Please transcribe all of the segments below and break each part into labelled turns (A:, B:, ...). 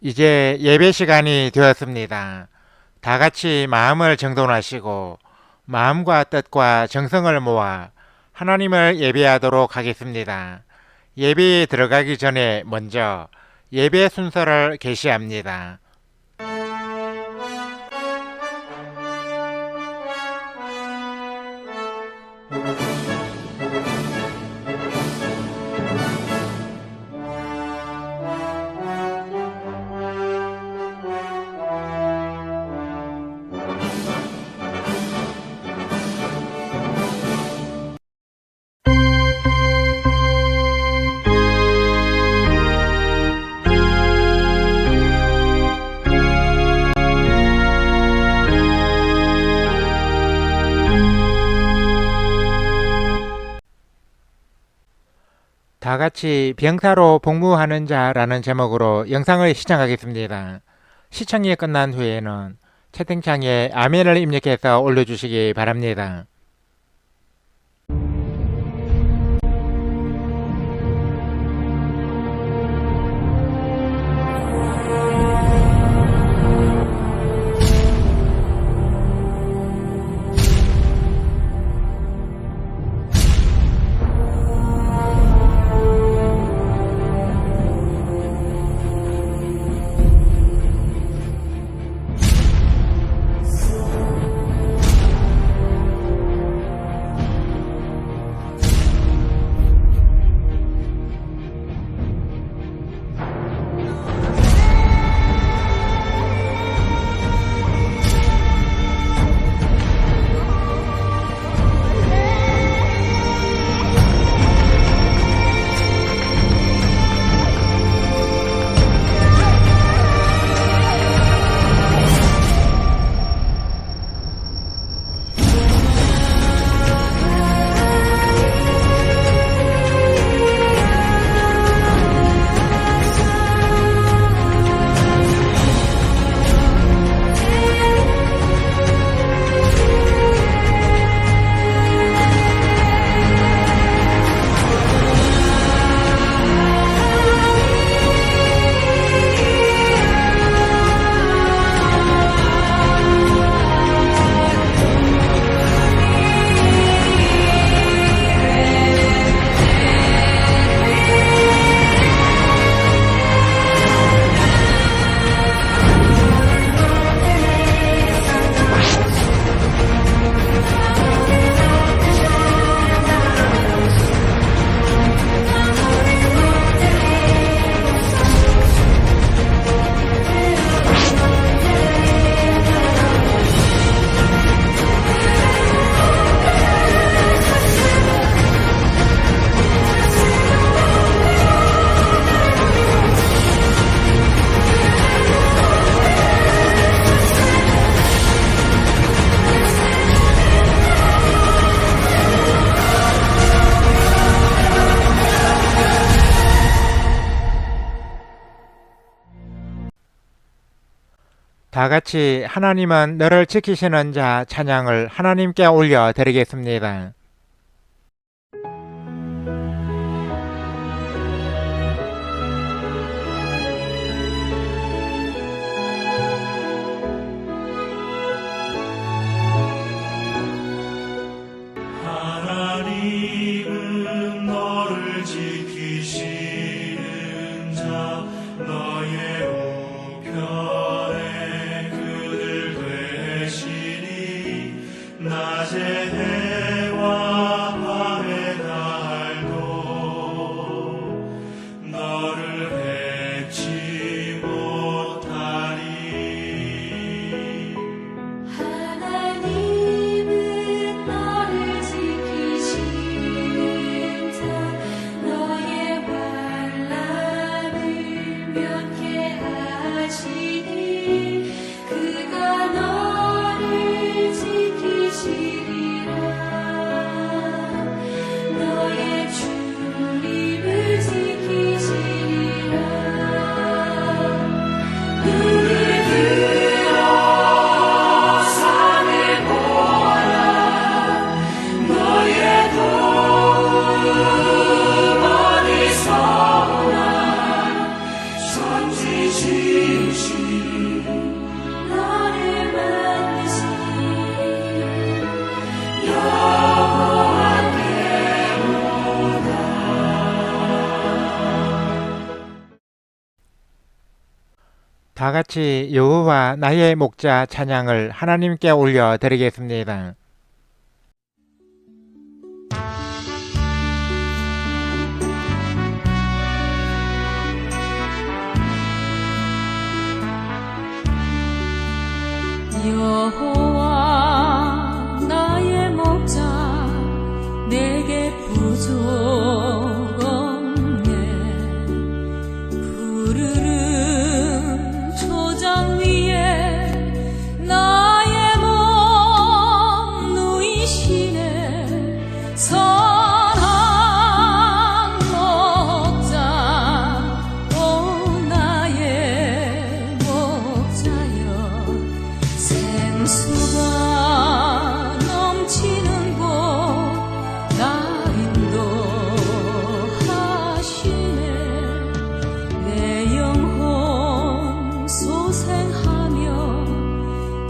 A: 이제 예배 시간이 되었습니다. 다 같이 마음을 정돈하시고 마음과 뜻과 정성을 모아 하나님을 예배하도록 하겠습니다. 예배에 들어가기 전에 먼저 예배 순서를 게시합니다. 다 같이 병사로 복무하는 자라는 제목으로 영상을 시청하겠습니다. 시청이 끝난 후에는 채팅창에 아멘을 입력해서 올려주시기 바랍니다. 다 같이 하나님은 너를 지키시는 자 찬양을 하나님께 올려 드리겠습니다.
B: 하나님은 너를 지키시는 자 너의 우편에 그들 되시니 낮에 해와 밤의 달도 너를 해치 못하리.
C: 하나님은 너를 지키시는 자 너의
A: 다 같이 여호와 나의 목자 찬양을 하나님께 올려 드리겠습니다.
C: 여호와 나의 목자 내게 부족 없네. 푸르른 초장 위에 나의 몸 누이시네. 선한 목자 오 나의 목자여. 생수가 넘치는 곳 나 인도하시네. 내 영혼 소생하며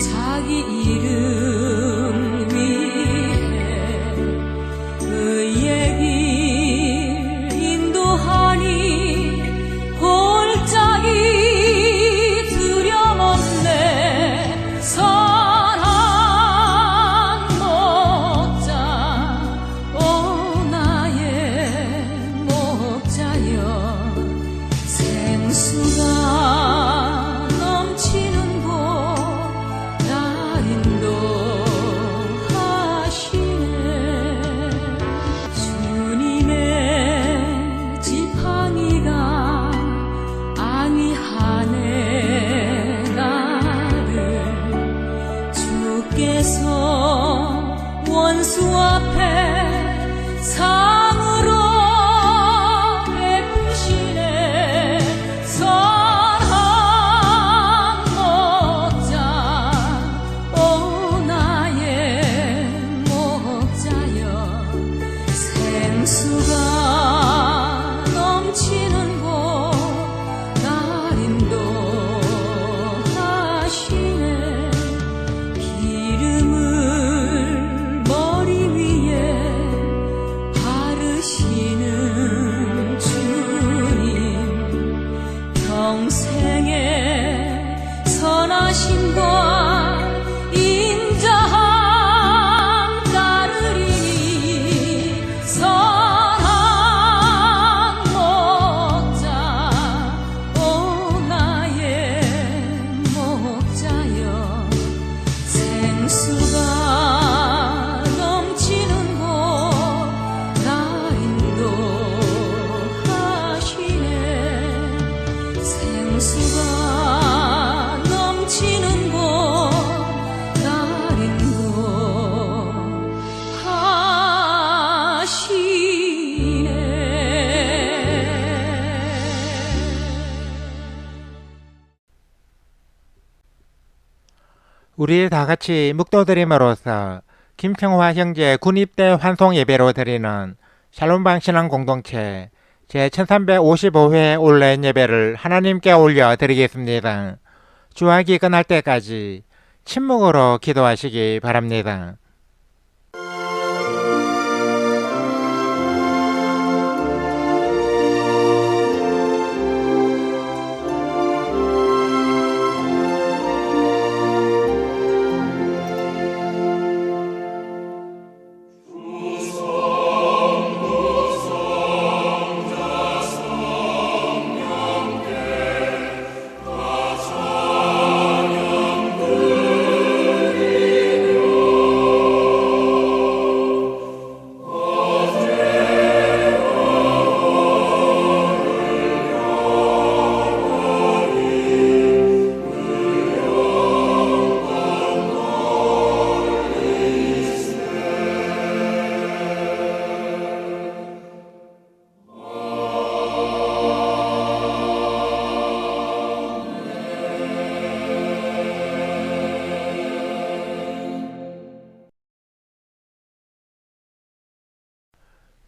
C: 자기 이름 위해 의의 길 인도하니 골짜기 두려움 없네. 선한 목자 오 나의 목자여. 생수가 넘치는 곳 나 인도하시네. 주님의 지팡이가 안위하네 나를. 주께서 원수 앞에 상으로 베푸시네. 선한 목자 오 나의 목자여. 생수가 넘치는 곳 나 인도하시네. 기름을 머리 위에 바르시는 주님. 평생의 선하심과 인자함 따르리니. 선한 목자 오 나의 목자여. 생수가 넘치는 곳 나 인도하시네. 생수가 넘치는 곳 나 인도하시네.
A: 우리 다 같이 묵도드림으로써 김평화 형제 군입대 환송 예배로 드리는 샬롬방 신앙 공동체 제1355회 온라인 예배를 하나님께 올려 드리겠습니다. 주하기 끝날 때까지 침묵으로 기도하시기 바랍니다.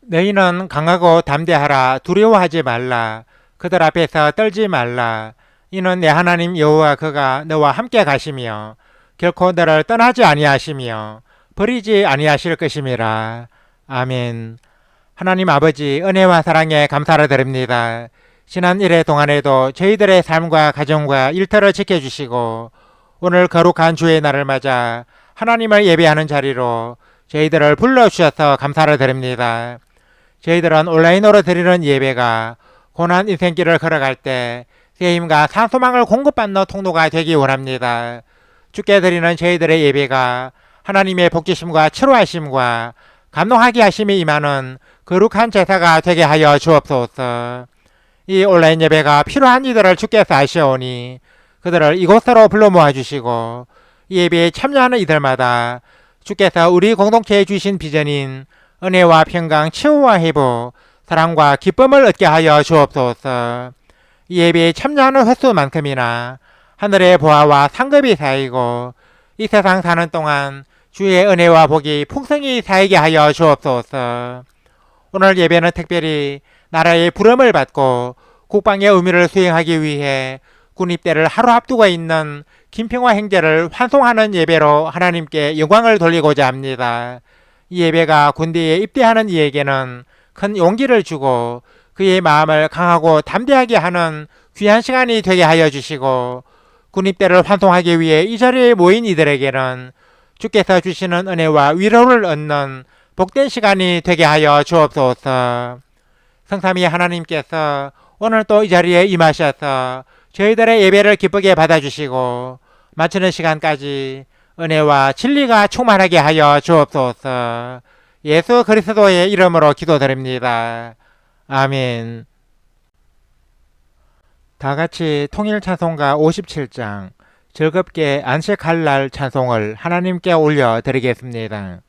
A: 너희는 강하고 담대하라. 두려워하지 말라. 그들 앞에서 떨지 말라. 이는 내 하나님 여호와 그가 너와 함께 가시며 결코 너를 떠나지 아니하시며 버리지 아니하실 것임이라. 아멘. 하나님 아버지, 은혜와 사랑에 감사를 드립니다. 지난 1회 동안에도 저희들의 삶과 가정과 일터를 지켜주시고 오늘 거룩한 주의 날을 맞아 하나님을 예배하는 자리로 저희들을 불러주셔서 감사를 드립니다. 저희들은 온라인으로 드리는 예배가 고난 인생길을 걸어갈 때 세임과 산소망을 공급받는 통로가 되기 원합니다. 주께 드리는 저희들의 예배가 하나님의 복지심과 치료하심과 감동하게 하심이 임하는 거룩한 제사가 되게 하여 주옵소서. 이 온라인 예배가 필요한 이들을 주께서 아시오니 그들을 이곳으로 불러 모아주시고 이 예배에 참여하는 이들마다 주께서 우리 공동체에 주신 비전인 은혜와 평강, 치유와 회복, 사랑과 기쁨을 얻게 하여 주옵소서. 이 예배에 참여하는 횟수만큼이나 하늘의 보화와 상급이 쌓이고 이 세상 사는 동안 주의 은혜와 복이 풍성히 쌓이게 하여 주옵소서. 오늘 예배는 특별히 나라의 부름을 받고 국방의 의무를 수행하기 위해 군입대를 하루 앞두고 있는 김평화 형제를 환송하는 예배로 하나님께 영광을 돌리고자 합니다. 이 예배가 군대에 입대하는 이에게는 큰 용기를 주고 그의 마음을 강하고 담대하게 하는 귀한 시간이 되게 하여 주시고 군입대를 환송하기 위해 이 자리에 모인 이들에게는 주께서 주시는 은혜와 위로를 얻는 복된 시간이 되게 하여 주옵소서. 성삼위 하나님께서 오늘 또 이 자리에 임하셔서 저희들의 예배를 기쁘게 받아주시고 마치는 시간까지 은혜와 진리가 충만하게 하여 주옵소서. 예수 그리스도의 이름으로 기도드립니다. 아멘. 다같이 통일찬송가 57장 즐겁게 안식할 날 찬송을 하나님께 올려드리겠습니다.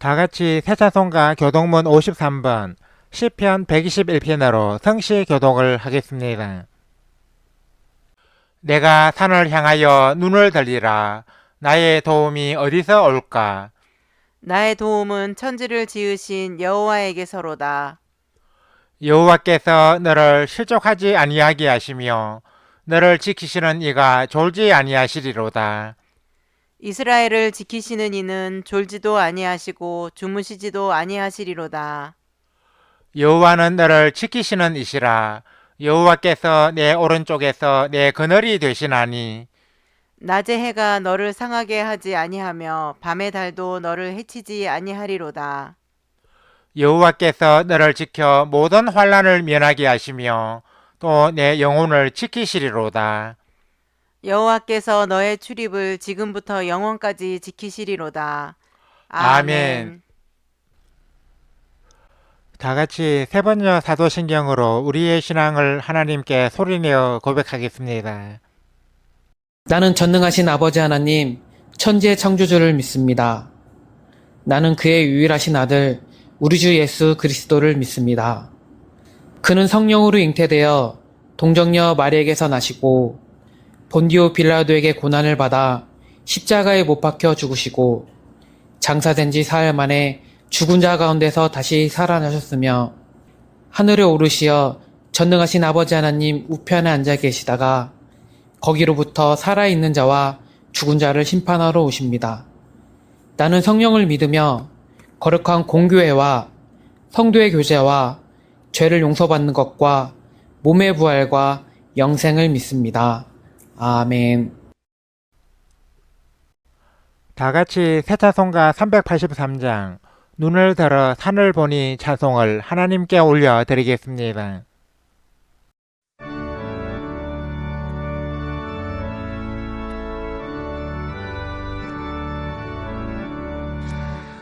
A: 다같이 새찬송가 교동문 53번 시편 121편으로 성시 교독을 하겠습니다. 내가 산을 향하여 눈을 들리라. 나의 도움이 어디서 올까?
D: 나의 도움은 천지를 지으신 여호와에게서로다.
A: 여호와께서 너를 실족하지 아니하게 하시며 너를 지키시는 이가 졸지 아니하시리로다.
D: 이스라엘을 지키시는 이는 졸지도 아니하시고 주무시지도 아니하시리로다.
A: 여호와는 너를 지키시는 이시라. 여호와께서 내 오른쪽에서 내 그늘이 되시나니
D: 낮의 해가 너를 상하게 하지 아니하며 밤의 달도 너를 해치지 아니하리로다.
A: 여호와께서 너를 지켜 모든 환난을 면하게 하시며 또 내 영혼을 지키시리로다.
D: 여호와께서 너의 출입을 지금부터 영원까지 지키시리로다.
A: 아멘. 다 같이 세 번째 사도신경으로 우리의 신앙을 하나님께 소리내어 고백하겠습니다.
E: 나는 전능하신 아버지 하나님, 천지의 창조주를 믿습니다. 나는 그의 유일하신 아들, 우리 주 예수 그리스도를 믿습니다. 그는 성령으로 잉태되어 동정녀 마리에게서 나시고 본디오 빌라도에게 고난을 받아 십자가에 못 박혀 죽으시고 장사된 지 사흘 만에 죽은 자 가운데서 다시 살아나셨으며 하늘에 오르시어 전능하신 아버지 하나님 우편에 앉아 계시다가 거기로부터 살아있는 자와 죽은 자를 심판하러 오십니다. 나는 성령을 믿으며 거룩한 공교회와 성도의 교제와 죄를 용서받는 것과 몸의 부활과 영생을 믿습니다. 아멘.
A: 다 같이 세차송가 383장 눈을 들어 산을 보니 찬송을 하나님께 올려드리겠습니다.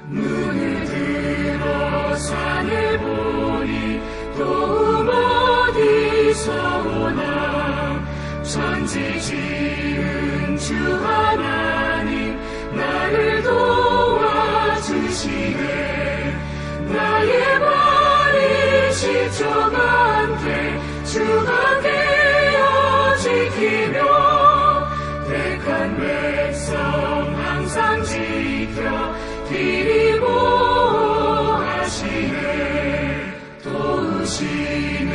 B: 눈을 들어 산을 보니 도움 어디서 오나 천지 지은 주 하나님 나를 도와주시네 나의 발이 시종한테 주가 되어 지키며 택한 백성 항상 지켜 길이 보하시네 도우시는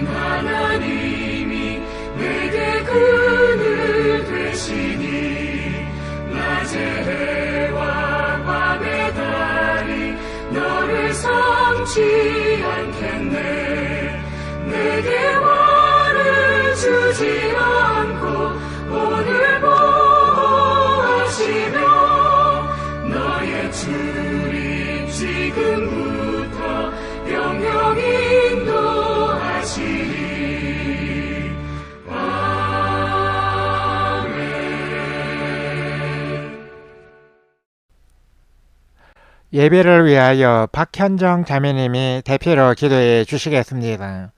B: 하나님이 내게 그늘 되시니 낮의 해와 밤의 달이 너를 삼지 않겠네 내게 화를 주지 않고 오늘 보호하시며 너의 출입 지금부터 영영 인도하시리 아멘.
A: 예배를 위하여 박현정 자매님이 대표로 기도해 주시겠습니다.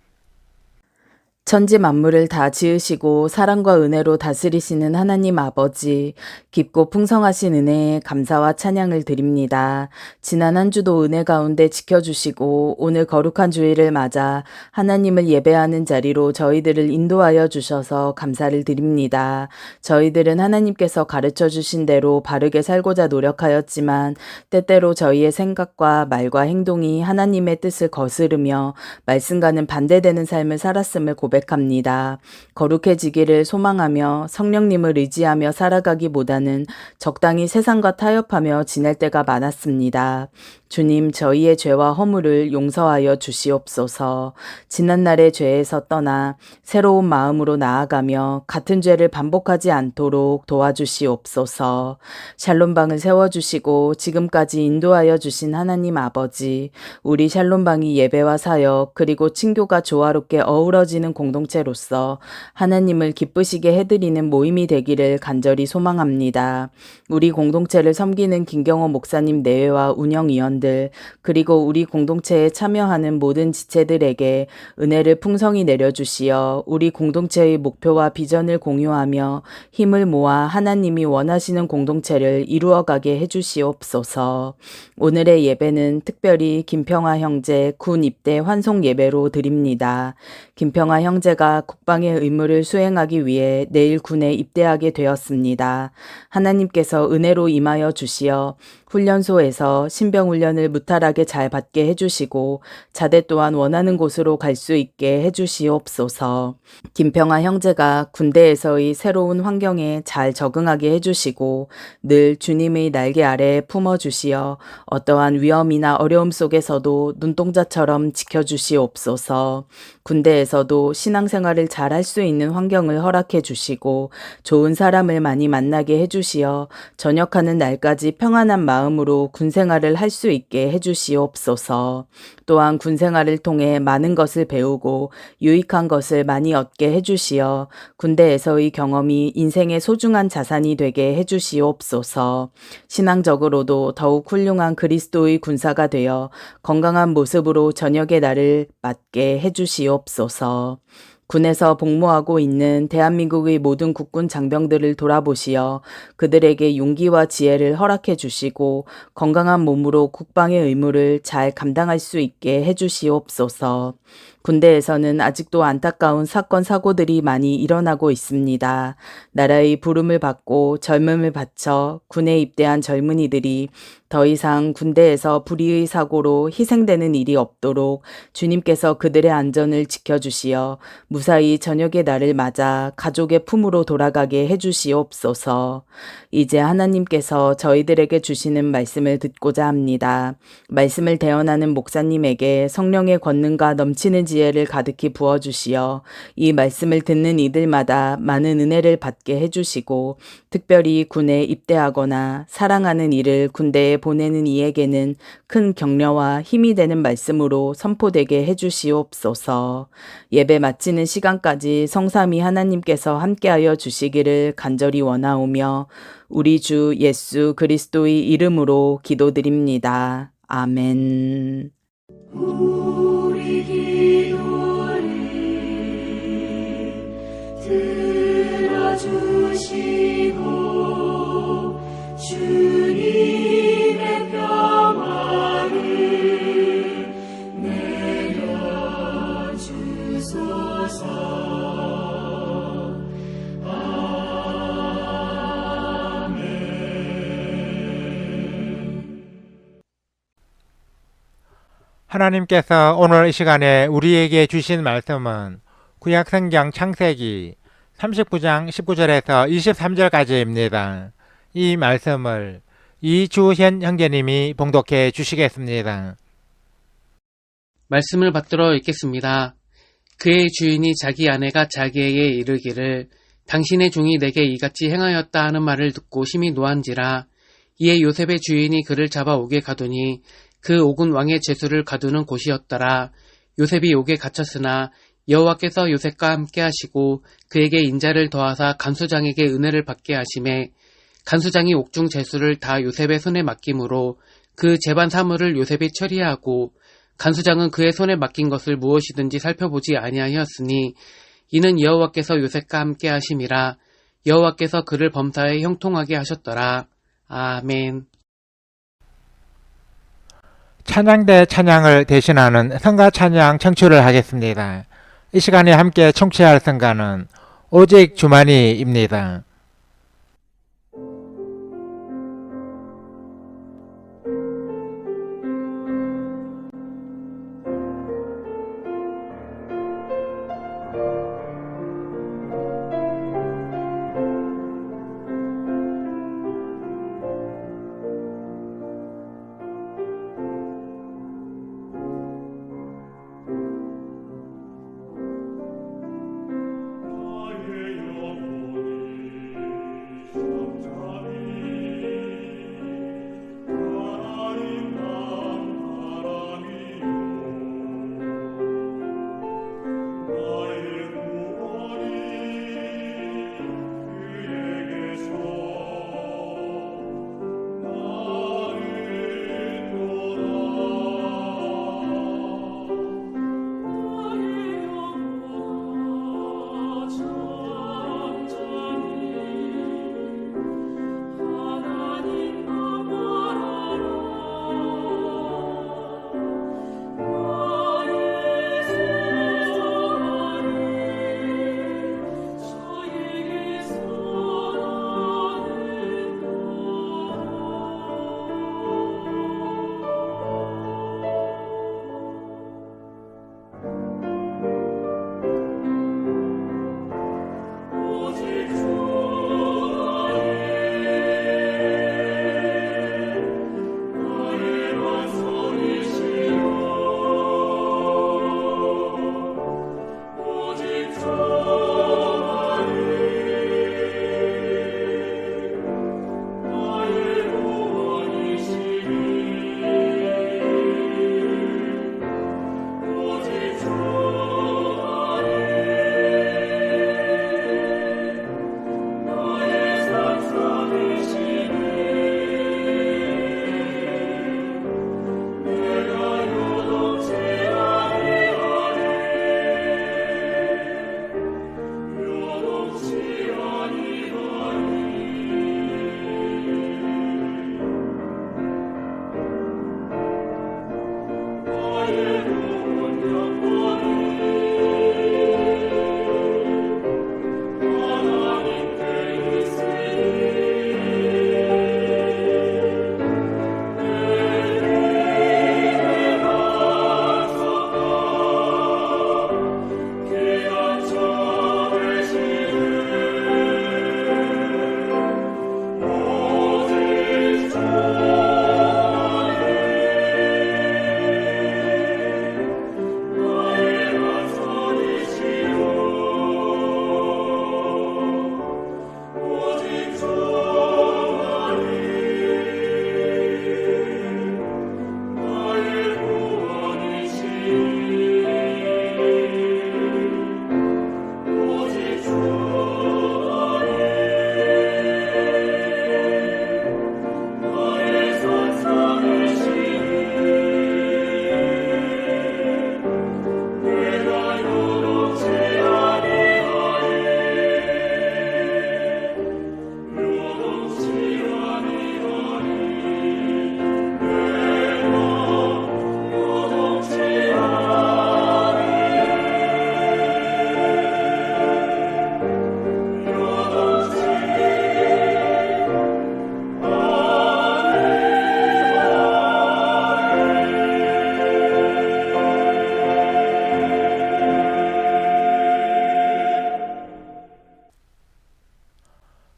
F: 천지 만물을 다 지으시고 사랑과 은혜로 다스리시는 하나님 아버지, 깊고 풍성하신 은혜에 감사와 찬양을 드립니다. 지난 한 주도 은혜 가운데 지켜주시고 오늘 거룩한 주일을 맞아 하나님을 예배하는 자리로 저희들을 인도하여 주셔서 감사를 드립니다. 저희들은 하나님께서 가르쳐 주신 대로 바르게 살고자 노력하였지만 때때로 저희의 생각과 말과 행동이 하나님의 뜻을 거스르며 말씀과는 반대되는 삶을 살았음을 고백합니다. 거룩해지기를 소망하며 성령님을 의지하며 살아가기보다는 적당히 세상과 타협하며 지낼 때가 많았습니다. 주님, 저희의 죄와 허물을 용서하여 주시옵소서. 지난날의 죄에서 떠나 새로운 마음으로 나아가며 같은 죄를 반복하지 않도록 도와주시옵소서. 샬롬방을 세워주시고 지금까지 인도하여 주신 하나님 아버지, 우리 샬롬방이 예배와 사역 그리고 친교가 조화롭게 어우러지는 공동체로서 하나님을 기쁘시게 해드리는 모임이 되기를 간절히 소망합니다. 우리 공동체를 섬기는 김경호 목사님 내외와 운영위원들 그리고 우리 공동체에 참여하는 모든 지체들에게 은혜를 풍성히 내려주시어 우리 공동체의 목표와 비전을 공유하며 힘을 모아 하나님이 원하시는 공동체를 이루어가게 해주시옵소서. 오늘의 예배는 특별히 김평화 형제 군 입대 환송 예배로 드립니다. 김평화 형제가 국방의 의무를 수행하기 위해 내일 군에 입대하게 되었습니다. 하나님께서 은혜로 임하여 주시어 훈련소에서 신병훈련을 무탈하게 잘 받게 해주시고 자대 또한 원하는 곳으로 갈 수 있게 해주시옵소서. 김평화 형제가 군대에서의 새로운 환경에 잘 적응하게 해주시고 늘 주님의 날개 아래 품어주시어 어떠한 위험이나 어려움 속에서도 눈동자처럼 지켜주시옵소서. 군대에서도 신앙생활을 잘 할 수 있는 환경을 허락해 주시고 좋은 사람을 많이 만나게 해주시어 전역하는 날까지 평안한 마음으로 군생활을 할 수 있게 해주시옵소서. 또한 군생활을 통해 많은 것을 배우고 유익한 것을 많이 얻게 해주시어 군대에서의 경험이 인생의 소중한 자산이 되게 해주시옵소서. 신앙적으로도 더욱 훌륭한 그리스도의 군사가 되어 건강한 모습으로 저녁의 날을 맞게 해주시옵소서. 군에서 복무하고 있는 대한민국의 모든 국군 장병들을 돌아보시어 그들에게 용기와 지혜를 허락해 주시고 건강한 몸으로 국방의 의무를 잘 감당할 수 있게 해주시옵소서. 군대에서는 아직도 안타까운 사건, 사고들이 많이 일어나고 있습니다. 나라의 부름을 받고 젊음을 바쳐 군에 입대한 젊은이들이 더 이상 군대에서 불의의 사고로 희생되는 일이 없도록 주님께서 그들의 안전을 지켜주시어 무사히 저녁의 날을 맞아 가족의 품으로 돌아가게 해주시옵소서. 이제 하나님께서 저희들에게 주시는 말씀을 듣고자 합니다. 말씀을 대언하는 목사님에게 성령의 권능과 넘치는 지혜를 가득히 부어주시어 이 말씀을 듣는 이들마다 많은 은혜를 받게 해주시고 특별히 군에 입대하거나 사랑하는 이를 군대에 보내는 이에게는 큰 격려와 힘이 되는 말씀으로 선포되게 해주시옵소서. 예배 마치는 시간까지 성삼위 하나님께서 함께하여 주시기를 간절히 원하오며 우리 주 예수 그리스도의 이름으로 기도드립니다. 아멘.
B: 우리 기도를 들어주시고 주님의 평화를 내려주소서.
A: 하나님께서 오늘 이 시간에 우리에게 주신 말씀은 구약성경 창세기 39장 19절에서 23절까지입니다. 이 말씀을 이주현 형제님이 봉독해 주시겠습니다.
E: 말씀을 받들어 읽겠습니다. 그의 주인이 자기 아내가 자기에게 이르기를 당신의 종이 내게 이같이 행하였다 하는 말을 듣고 심히 노한지라. 이에 요셉의 주인이 그를 잡아 옥에 가두니 그 옥은 왕의 제수를 가두는 곳이었더라. 요셉이 옥에 갇혔으나 여호와께서 요셉과 함께 하시고 그에게 인자를 더하사 간수장에게 은혜를 받게 하심에 간수장이 옥중 제수를 다 요셉의 손에 맡김으로 그 재반 사물을 요셉이 처리하고 간수장은 그의 손에 맡긴 것을 무엇이든지 살펴보지 아니하였으니 이는 여호와께서 요셉과 함께 하심이라. 여호와께서 그를 범사에 형통하게 하셨더라. 아멘.
A: 찬양대 찬양을 대신하는 성가 찬양 청취를 하겠습니다. 이 시간에 함께 청취할 성가는 오직 주만이입니다.
B: 나의 영혼이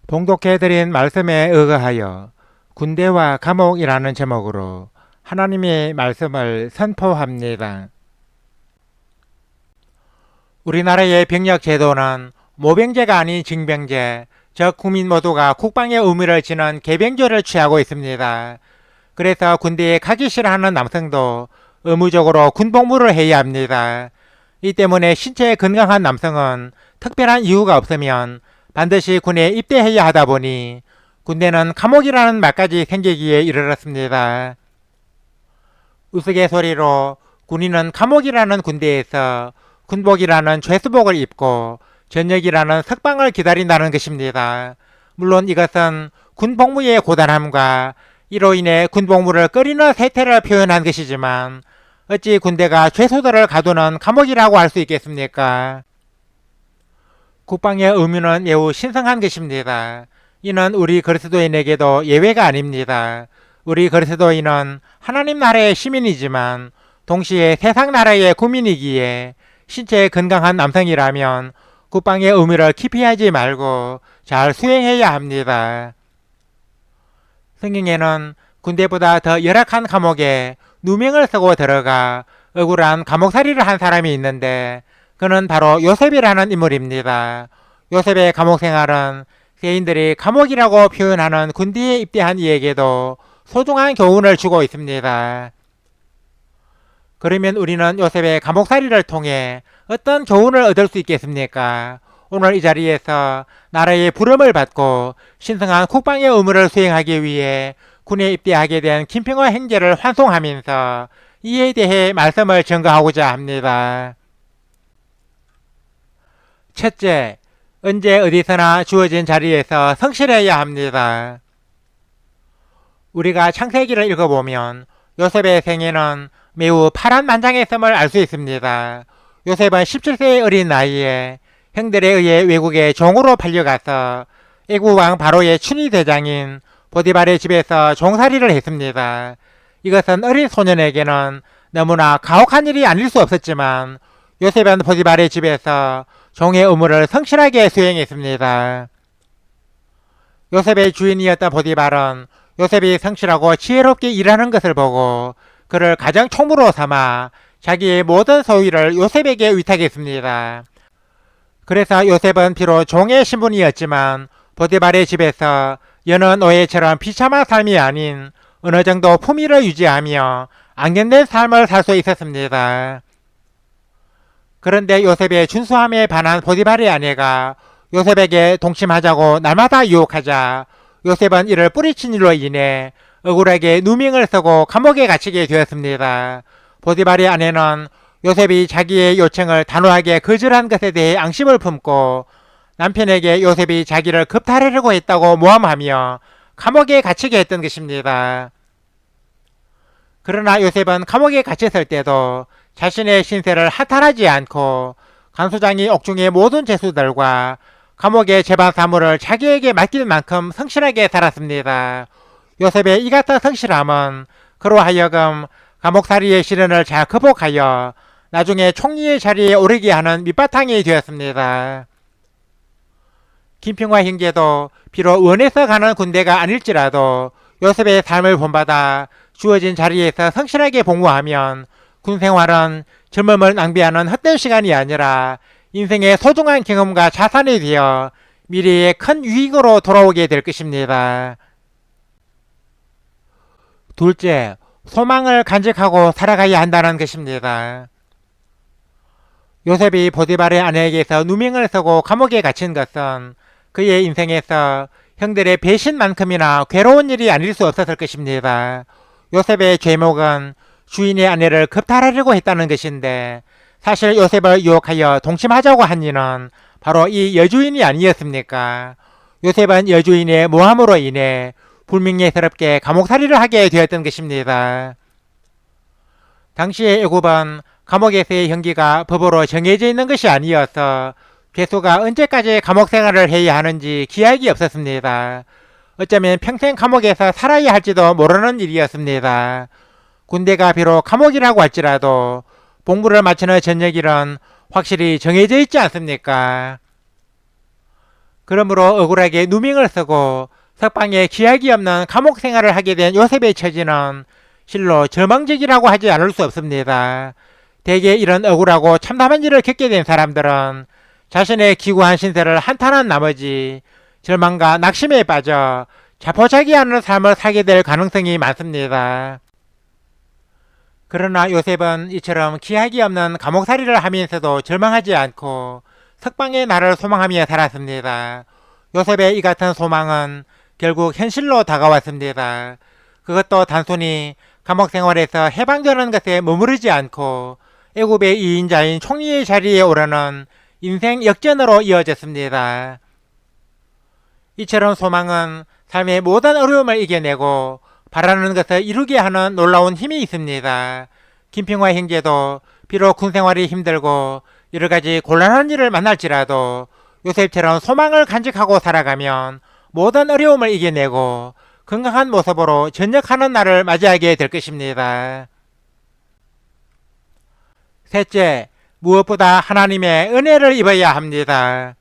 A: 봉독해드린 말씀에 의거하여 군대와 감옥이라는 제목으로 하나님의 말씀을 선포합니다. 우리나라의 병력 제도는 모병제가 아닌 징병제, 즉 국민 모두가 국방의 의무를 지는 개병제를 취하고 있습니다. 그래서 군대에 가기 싫어하는 남성도 의무적으로 군복무를 해야 합니다. 이 때문에 신체에 건강한 남성은 특별한 이유가 없으면 반드시 군에 입대해야 하다 보니 군대는 감옥이라는 말까지 생기기에 이르렀습니다. 우스갯소리로 군인은 감옥이라는 군대에서 군복이라는 죄수복을 입고 전역이라는 석방을 기다린다는 것입니다. 물론 이것은 군복무의 고단함과 이로 인해 군복무를 꺼리는 세태를 표현한 것이지만 어찌 군대가 죄수들을 가두는 감옥이라고 할 수 있겠습니까? 국방의 의무는 매우 신성한 것입니다. 이는 우리 그리스도인에게도 예외가 아닙니다. 우리 그리스도인은 하나님 나라의 시민이지만 동시에 세상 나라의 국민이기에 신체에 건강한 남성이라면 국방의 의무를 기피하지 말고 잘 수행해야 합니다. 성경에는 군대보다 더 열악한 감옥에 누명을 쓰고 들어가 억울한 감옥살이를 한 사람이 있는데 그는 바로 요셉이라는 인물입니다. 요셉의 감옥 생활은 세인들이 감옥이라고 표현하는 군대에 입대한 이에게도 소중한 교훈을 주고 있습니다. 그러면 우리는 요셉의 감옥살이를 통해 어떤 교훈을 얻을 수 있겠습니까? 오늘 이 자리에서 나라의 부름을 받고 신성한 국방의 의무를 수행하기 위해 군에 입대하게 된 김평화 형제를 환송하면서 이에 대해 말씀을 전가하고자 합니다. 첫째, 언제 어디서나 주어진 자리에서 성실해야 합니다. 우리가 창세기를 읽어보면 요셉의 생애는 매우 파란만장했음을 알 수 있습니다. 요셉은 17세의 어린 나이에 형들에 의해 외국에 종으로 팔려가서 애국왕 바로의 춘위 대장인 보디발의 집에서 종살이를 했습니다. 이것은 어린 소년에게는 너무나 가혹한 일이 아닐 수 없었지만 요셉은 보디발의 집에서 종의 의무를 성실하게 수행했습니다. 요셉의 주인이었던 보디발은 요셉이 성실하고 지혜롭게 일하는 것을 보고 그를 가장 총무로 삼아 자기의 모든 소유를 요셉에게 위탁했습니다. 그래서 요셉은 비록 종의 신분이었지만 보디발의 집에서 여느 노예처럼 비참한 삶이 아닌 어느 정도 품위를 유지하며 안견된 삶을 살 수 있었습니다. 그런데 요셉의 준수함에 반한 보디발의 아내가 요셉에게 동침하자고 날마다 유혹하자 요셉은 이를 뿌리친 일로 인해 억울하게 누명을 쓰고 감옥에 갇히게 되었습니다. 보디발의 아내는 요셉이 자기의 요청을 단호하게 거절한 것에 대해 앙심을 품고 남편에게 요셉이 자기를 겁탈하려고 했다고 모함하며 감옥에 갇히게 했던 것입니다. 그러나 요셉은 감옥에 갇혔을 때도 자신의 신세를 하탈하지 않고 간수장이 옥중의 모든 죄수들과 감옥의 재반 사무를 자기에게 맡길 만큼 성실하게 살았습니다. 요셉의 이 같은 성실함은 그로 하여금 감옥살이의 시련을 잘 극복하여 나중에 총리의 자리에 오르게 하는 밑바탕이 되었습니다. 김평화 형제도 비록 원해서 가는 군대가 아닐지라도 요셉의 삶을 본받아 주어진 자리에서 성실하게 복무하면 군생활은 젊음을 낭비하는 헛된 시간이 아니라 인생의 소중한 경험과 자산이 되어 미래의 큰 유익으로 돌아오게 될 것입니다. 둘째, 소망을 간직하고 살아가야 한다는 것입니다. 요셉이 보디발의 아내에게서 누명을 쓰고 감옥에 갇힌 것은 그의 인생에서 형들의 배신만큼이나 괴로운 일이 아닐 수 없었을 것입니다. 요셉의 죄목은 주인의 아내를 겁탈하려고 했다는 것인데 사실 요셉을 유혹하여 동침하자고 한 이는 바로 이 여주인이 아니었습니까? 요셉은 여주인의 모함으로 인해 불명예스럽게 감옥살이를 하게 되었던 것입니다. 당시의 애굽은 감옥에서의 형기가 법으로 정해져 있는 것이 아니어서 죄수가 언제까지 감옥 생활을 해야 하는지 기약이 없었습니다. 어쩌면 평생 감옥에서 살아야 할지도 모르는 일이었습니다. 군대가 비록 감옥이라고 할지라도 복무를 마치는 전역일은 확실히 정해져 있지 않습니까? 그러므로 억울하게 누명을 쓰고 석방에 기약이 없는 감옥 생활을 하게 된 요셉의 처지는 실로 절망적이라고 하지 않을 수 없습니다. 대개 이런 억울하고 참담한 일을 겪게 된 사람들은 자신의 기구한 신세를 한탄한 나머지 절망과 낙심에 빠져 자포자기하는 삶을 살게 될 가능성이 많습니다. 그러나 요셉은 이처럼 기약이 없는 감옥살이를 하면서도 절망하지 않고 석방의 날을 소망하며 살았습니다. 요셉의 이 같은 소망은 결국 현실로 다가왔습니다. 그것도 단순히 감옥 생활에서 해방되는 것에 머무르지 않고 애굽의 2인자인 총리의 자리에 오르는 인생 역전으로 이어졌습니다. 이처럼 소망은 삶의 모든 어려움을 이겨내고 바라는 것을 이루게 하는 놀라운 힘이 있습니다. 김평화 형제도 비록 군 생활이 힘들고 여러가지 곤란한 일을 만날지라도 요셉처럼 소망을 간직하고 살아가면 모든 어려움을 이겨내고 건강한 모습으로 전역하는 날을 맞이하게 될 것입니다. 셋째, 무엇보다 하나님의 은혜를 입어야 합니다.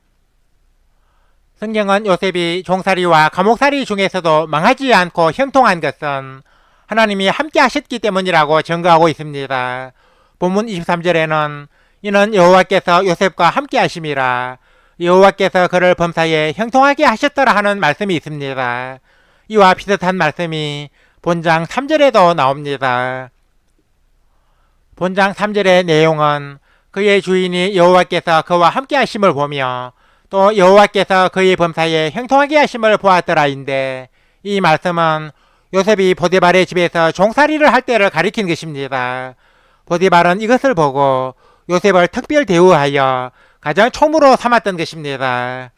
A: 성경은 요셉이 종살이와 감옥살이 중에서도 망하지 않고 형통한 것은 하나님이 함께 하셨기 때문이라고 증거하고 있습니다. 본문 23절에는 이는 여호와께서 요셉과 함께 하심이라 여호와께서 그를 범사에 형통하게 하셨더라 하는 말씀이 있습니다. 이와 비슷한 말씀이 본장 3절에도 나옵니다. 본장 3절의 내용은 그의 주인이 여호와께서 그와 함께 하심을 보며 또 여호와께서 그의 범사에 형통하게 하심을 보았더라인데 이 말씀은 요셉이 보디발의 집에서 종살이를 할 때를 가리킨 것입니다. 보디발은 이것을 보고 요셉을 특별 대우하여 가장 총무로 삼았던 것입니다.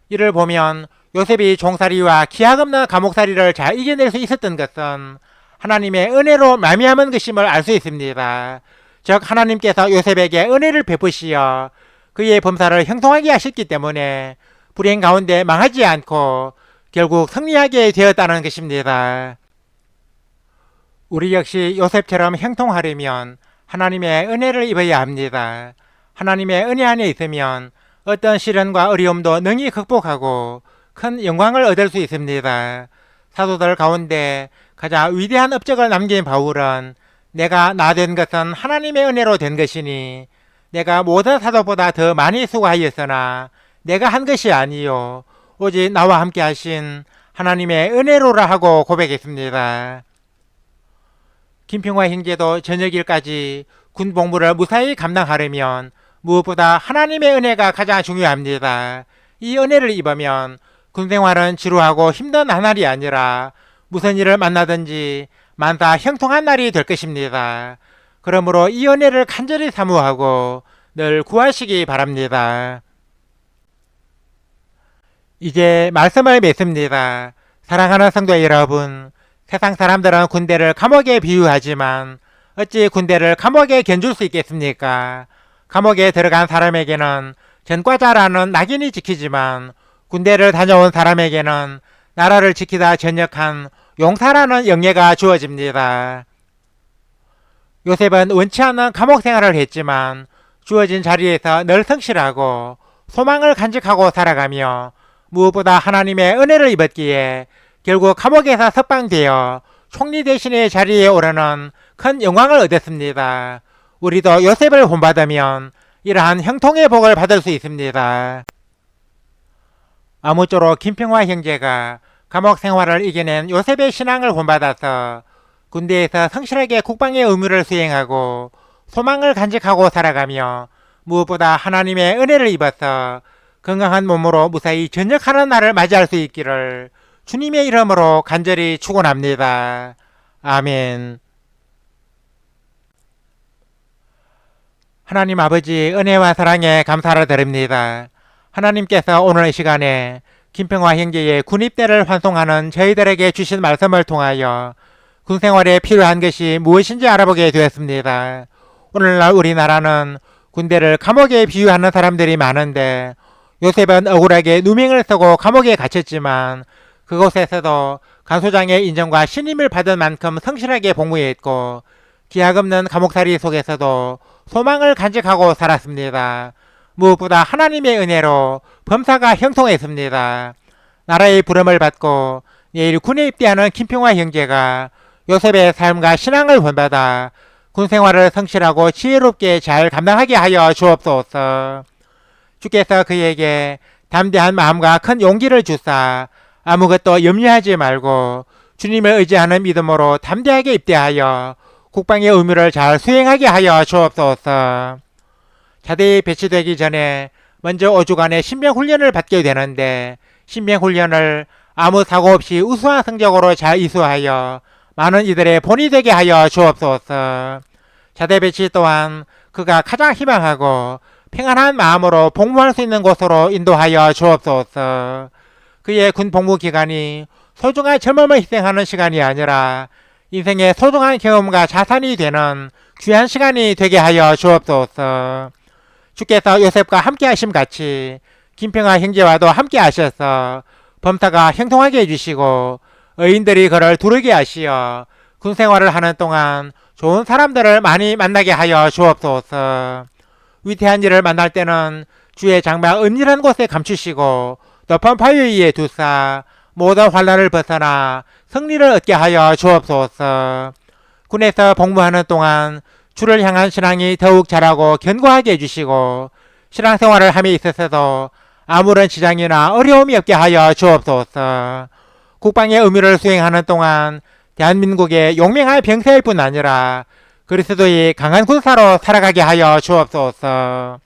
A: 이를 보면 요셉이 종살이와 기약없는 감옥살이를 잘 이겨낼 수 있었던 것은 하나님의 은혜로 말미암은 것임을 알 수 있습니다. 즉 하나님께서 요셉에게 은혜를 베푸시어 그의 범사를 형통하게 하셨기 때문에 불행 가운데 망하지 않고 결국 승리하게 되었다는 것입니다. 우리 역시 요셉처럼 형통하려면 하나님의 은혜를 입어야 합니다. 하나님의 은혜 안에 있으면 어떤 시련과 어려움도 능히 극복하고 큰 영광을 얻을 수 있습니다. 사도들 가운데 가장 위대한 업적을 남긴 바울은 내가 나 된 것은 하나님의 은혜로 된 것이니 내가 모든 사도보다 더 많이 수고하였으나 내가 한 것이 아니요 오직 나와 함께 하신 하나님의 은혜로라 하고 고백했습니다. 김평화 형제도 저녁일까지 군 복무를 무사히 감당하려면 무엇보다 하나님의 은혜가 가장 중요합니다. 이 은혜를 입으면 군생활은 지루하고 힘든 나날이 아니라 무슨 일을 만나든지 만사 형통한 날이 될 것입니다. 그러므로 이 은혜를 간절히 사모하고 늘 구하시기 바랍니다. 이제 말씀을 맺습니다. 사랑하는 성도 여러분, 세상 사람들은 군대를 감옥에 비유하지만 어찌 군대를 감옥에 견줄 수 있겠습니까? 감옥에 들어간 사람에게는 전과자라는 낙인이 지키지만 군대를 다녀온 사람에게는 나라를 지키다 전역한 용사라는 영예가 주어집니다. 요셉은 원치 않는 감옥 생활을 했지만 주어진 자리에서 늘 성실하고 소망을 간직하고 살아가며 무엇보다 하나님의 은혜를 입었기에 결국 감옥에서 석방되어 총리 대신의 자리에 오르는 큰 영광을 얻었습니다. 우리도 요셉을 본받으면 이러한 형통의 복을 받을 수 있습니다. 아무쪼록 김평화 형제가 감옥 생활을 이겨낸 요셉의 신앙을 본받아서 군대에서 성실하게 국방의 의무를 수행하고 소망을 간직하고 살아가며 무엇보다 하나님의 은혜를 입어서 건강한 몸으로 무사히 전역하는 날을 맞이할 수 있기를 주님의 이름으로 간절히 축원합니다. 아멘. 하나님 아버지 은혜와 사랑에 감사를 드립니다. 하나님께서 오늘 이 시간에 김평화 형제의 군입대를 환송하는 저희들에게 주신 말씀을 통하여 군생활에 필요한 것이 무엇인지 알아보게 되었습니다. 오늘날 우리나라는 군대를 감옥에 비유하는 사람들이 많은데 요셉은 억울하게 누명을 쓰고 감옥에 갇혔지만 그곳에서도 간소장의 인정과 신임을 받은 만큼 성실하게 복무했고 기약없는 감옥살이 속에서도 소망을 간직하고 살았습니다. 무엇보다 하나님의 은혜로 범사가 형통했습니다. 나라의 부름을 받고 내일 군에 입대하는 김평화 형제가 요셉의 삶과 신앙을 본받아 군 생활을 성실하고 지혜롭게 잘 감당하게 하여 주옵소서. 주께서 그에게 담대한 마음과 큰 용기를 주사 아무것도 염려하지 말고 주님을 의지하는 믿음으로 담대하게 입대하여 국방의 의무를 잘 수행하게 하여 주옵소서. 자대에 배치되기 전에 먼저 5주간의 신병훈련을 받게 되는데 신병훈련을 아무 사고 없이 우수한 성적으로 잘 이수하여 많은 이들의 본이 되게 하여 주옵소서. 자대 배치 또한 그가 가장 희망하고 평안한 마음으로 복무할 수 있는 곳으로 인도하여 주옵소서. 그의 군 복무 기간이 소중한 젊음을 희생하는 시간이 아니라 인생의 소중한 경험과 자산이 되는 귀한 시간이 되게 하여 주옵소서. 주께서 요셉과 함께 하심 같이 김평화 형제와도 함께 하셔서 범사가 형통하게 해주시고 의인들이 그를 두르게 하시어 군생활을 하는 동안 좋은 사람들을 많이 만나게 하여 주옵소서. 위태한 일을 만날 때는 주의 장막 은밀한 곳에 감추시고 높은 바위 위에 두사 모든 환난을 벗어나 승리를 얻게 하여 주옵소서. 군에서 복무하는 동안 주를 향한 신앙이 더욱 자라고 견고하게 해주시고 신앙생활을 함에 있어서도 아무런 지장이나 어려움이 없게 하여 주옵소서. 국방의 의무를 수행하는 동안 대한민국의 용맹한 병사일 뿐 아니라 그리스도의 강한 군사로 살아가게 하여 주옵소서.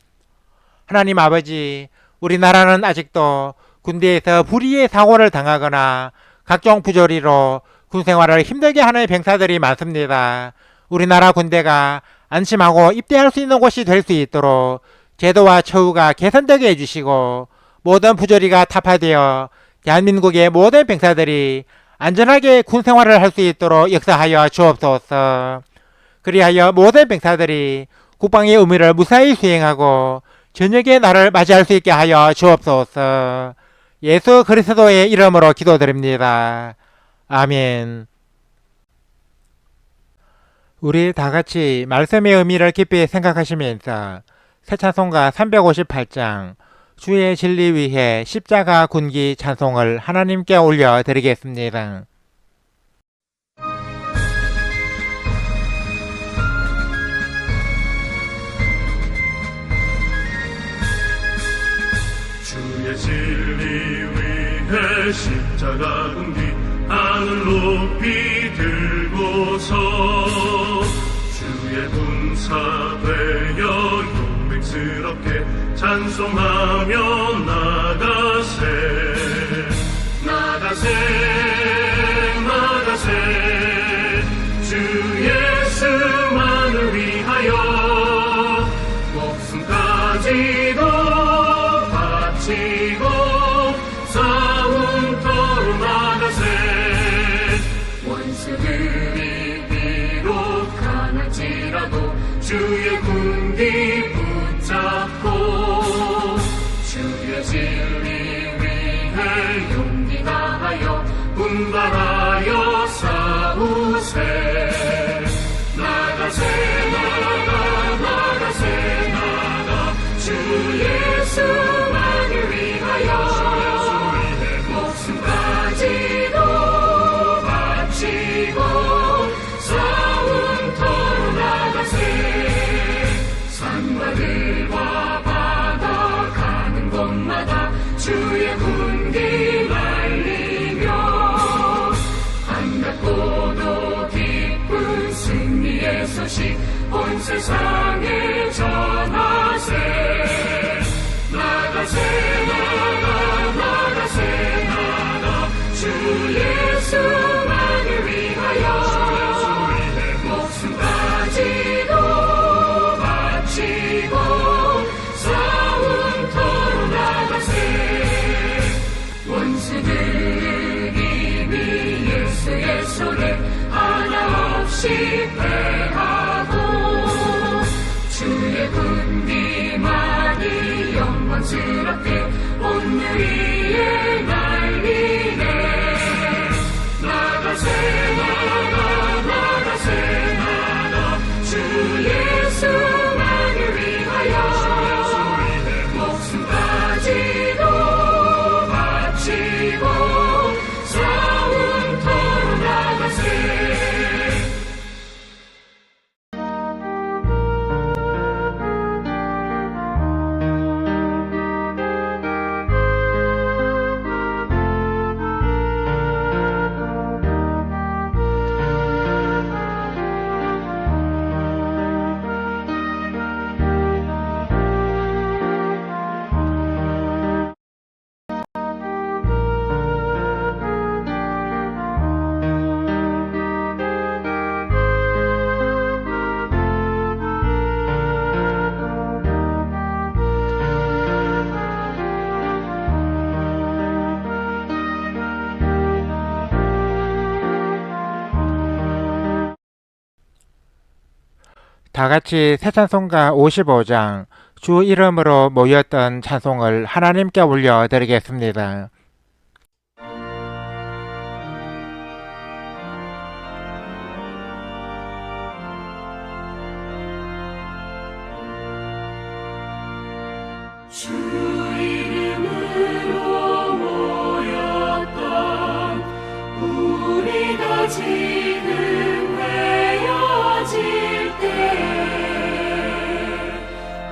A: 하나님 아버지, 우리나라는 아직도 군대에서 불의의 사고를 당하거나 각종 부조리로 군생활을 힘들게 하는 병사들이 많습니다. 우리나라 군대가 안심하고 입대할 수 있는 곳이 될 수 있도록 제도와 처우가 개선되게 해주시고 모든 부조리가 타파되어 대한민국의 모든 병사들이 안전하게 군생활을 할 수 있도록 역사하여 주옵소서. 그리하여 모든 병사들이 국방의 의무를 무사히 수행하고 저녁의 날을 맞이할 수 있게 하여 주옵소서. 예수 그리스도의 이름으로 기도드립니다. 아멘. 우리 다같이 말씀의 의미를 깊이 생각하시면서 새 찬송가 358장 주의 진리 위해 십자가 군기 찬송을 하나님께 올려드리겠습니다.
B: 주의 진리 위해 십자가 군기 하늘 높이 들고서 주의 군사 되어 용맹스럽게 찬송하며 나가세 나가세 나가세 주 예수만을 위하여 목숨까지도 바치고 싸움터로 나가세 원수들이 비록 강할지라도 주의 군기 붙잡고 주의 진리 위해 용기 다하여 분발하여 싸우세 나가세 나가세 나가 주 예수만을 위하여 목숨까지도 바치고 싸움터로 나가세 산과 들과 바다 가는 곳마다 주의 군기 날리며 반갑고도 기쁜 승리의 소식 온 세상에 전하세 나가세 나가세 나가 주 예수만을 위하여 목숨까지도 바치고 싸움터로 나가세 원수들은 이미 예수의 손에 하나 없이 패하고 주의 군기만이 영광스럽게 온 위에 날리네 나가세 나가세 나가 주 예수만을 위하여
A: 다 같이 새 찬송가 55장 주 이름으로 모였던 찬송을 하나님께 올려드리겠습니다.
B: 주 이름으로 모였던 우리가 지금 회여질 때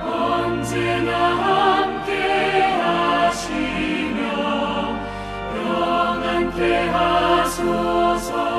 B: 언제나 함께 하시며 영원케 하소서.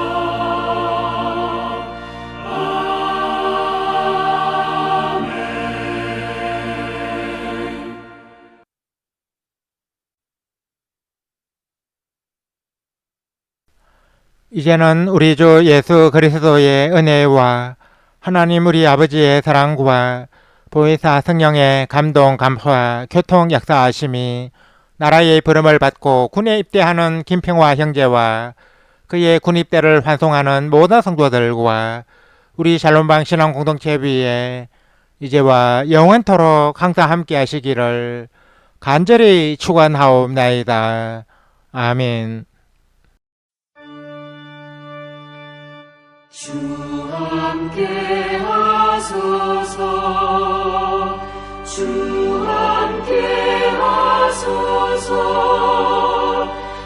A: 이제는 우리 주 예수 그리스도의 은혜와 하나님 우리 아버지의 사랑과 보혜사 성령의 감동 감화 교통 역사하심이 나라의 부름을 받고 군에 입대하는 김평화 형제와 그의 군 입대를 환송하는 모든 성도들과 우리 샬롬방 신앙 공동체 위에 이제와 영원토록 항상 함께 하시기를 간절히 축원하옵나이다. 아멘.
B: 주 함께 하소서. 주 함께 하소서.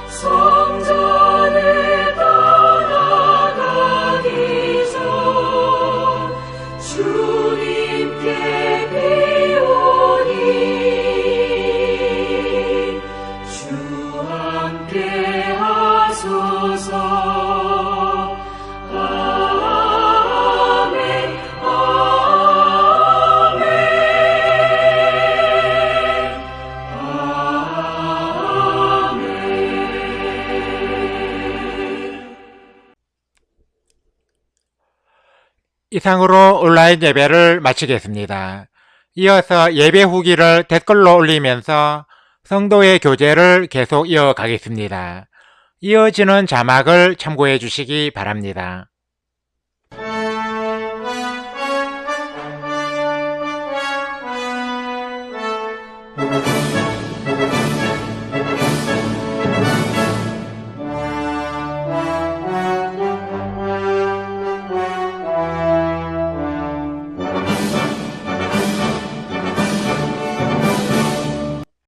B: 성전을 떠나가기 전 주님께 비오니 주 함께 하소서.
A: 이상으로 온라인 예배를 마치겠습니다. 이어서 예배 후기를 댓글로 올리면서 성도의 교제를 계속 이어가겠습니다. 이어지는 자막을 참고해 주시기 바랍니다.